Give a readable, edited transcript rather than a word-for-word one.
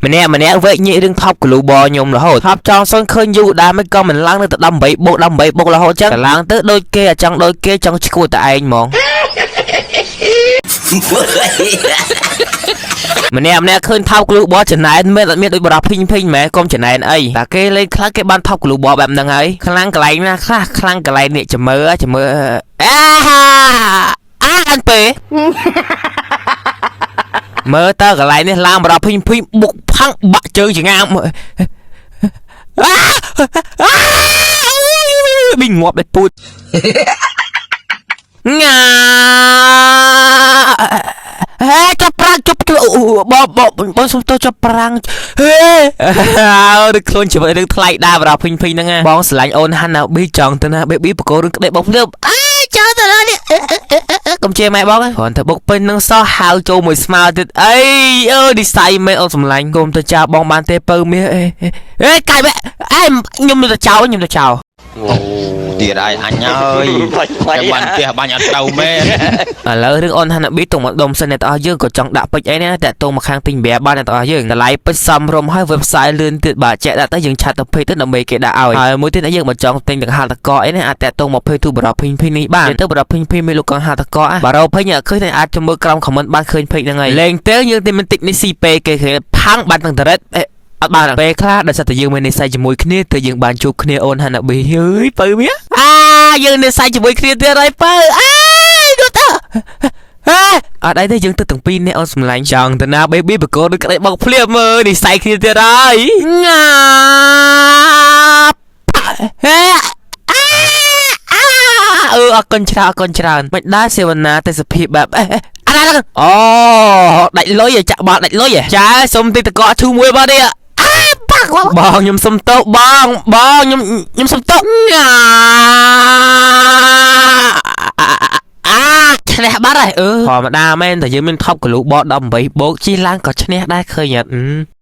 ម្នាក់វែកញីរឿងថប់ក្លូបខ្ញុំរហូតថប់ចង់សនឃើញយូរដែរមិនក៏មិនឡើងនៅតែ18បុករហូតចឹងតែឡើងទៅដូចគេចង់ដូចគេចង់ឈួតតែឯងហ្មងម្នាក់ឃើញថប់ក្លូបចំណែនមែនអត់មានដូចបរោះភីងម៉ែកុំចំណែនអីតែគេលេងខ្លាំងគេបានថប់ក្លូបបែបហ្នឹងហើយខ្លាំងកន្លែងណាខ្លះខ្លាំងកន្លែងនេះចាំមើលអានពេមើលតើកន្លែងនេះឡើងបរោះភីងបុកផាំងបាក់ជើងចងាមប៊ីងាប់ដល់ពូតងាចាប់ប្រាំងជប់បងសុំទោសចាប់ប្រាំងហេឬខ្លួនជីវិតរឿងថ្លៃដាបរោះភីងហ្នឹងបងស្រឡាញ់អូនហាន់ណាប៊ីចង់ទៅណាបេប៊ីបកោរឿងក្តីបងភ្លើបចោលទៅនេះកុំជេរម៉ែបងគ្រាន់តែបុកពេញនឹងសោះហៅចូលមួយស្មើទៀតអីឌីសៃមែនអូនសំឡាញ់គុំទៅចោលបងបានទេពៅមាសកាយម៉ែខ្ញុំទៅចោលទៀតអាយអញហើយចាំបានផ្ទះបាញ់អត់ទៅមែនឥឡូវរឿងអូនហាណាប៊ីទុំមកដុំសិនអ្នកទាំងអស់យើងក៏ចង់ដាក់ពេជ្រអីណាតែតោមកខាងទិញបែបានអ្នកទាំងអស់យើងតម្លៃពេជ្រសមរម្យហើយ website លឿនទៀតបាទចែកដាក់ទៅយើងឆាត់ទៅពេកទៅដើម្បីគេដាក់ឲ្យហើយមួយទៀតយើងមកចង់ទិញទាំងហាលតកអីណាអាចតោមកពេកទូបរោះភីងនេះបានទៅបរោះភីងមានលោកកងហាលតកបរោះភីងឃើញតែអាចទៅមើលក្រោម comment បានឃើញពេកហ្នឹងហើយលេងទៅយើងទីមិនតិចនេះស៊ីពេគេផាំងបានទាំងតរិតអត់បានពេលខ្លះដោយសារតែយើងមាននិស្ស័យជាមួយគ្នាទៅយើងបានជួបគ្នាអូនហាណាប៊ីហើយពៅវាយើងនិស្ស័យជាមួយគ្នាទៀតហើយពៅគាត់ទៅអត់អីទេយើងទៅទាំងពីរនេះអូនសំឡាញ់ចង់ទៅណាបេប៊ីបកោដូចក្តីបោកភ្លាមមើលនិស្ស័យគ្នាទៀតហើយងាអរគុណច្រើនមិនដែរសេវនាទេសភាពបែបអូដាច់លុយចាក់បាល់ដាច់លុយចាសុំទីតកធូមួយបាទនេះបងខ្ញុំសុំតោបងខ្ញុំសុំតោឈ្នះបាត់ហើយធម្មតាមែនតែយើងមានថប់កលូប18បូកជិះឡើងក៏ឈ្នះដែរឃើញអត់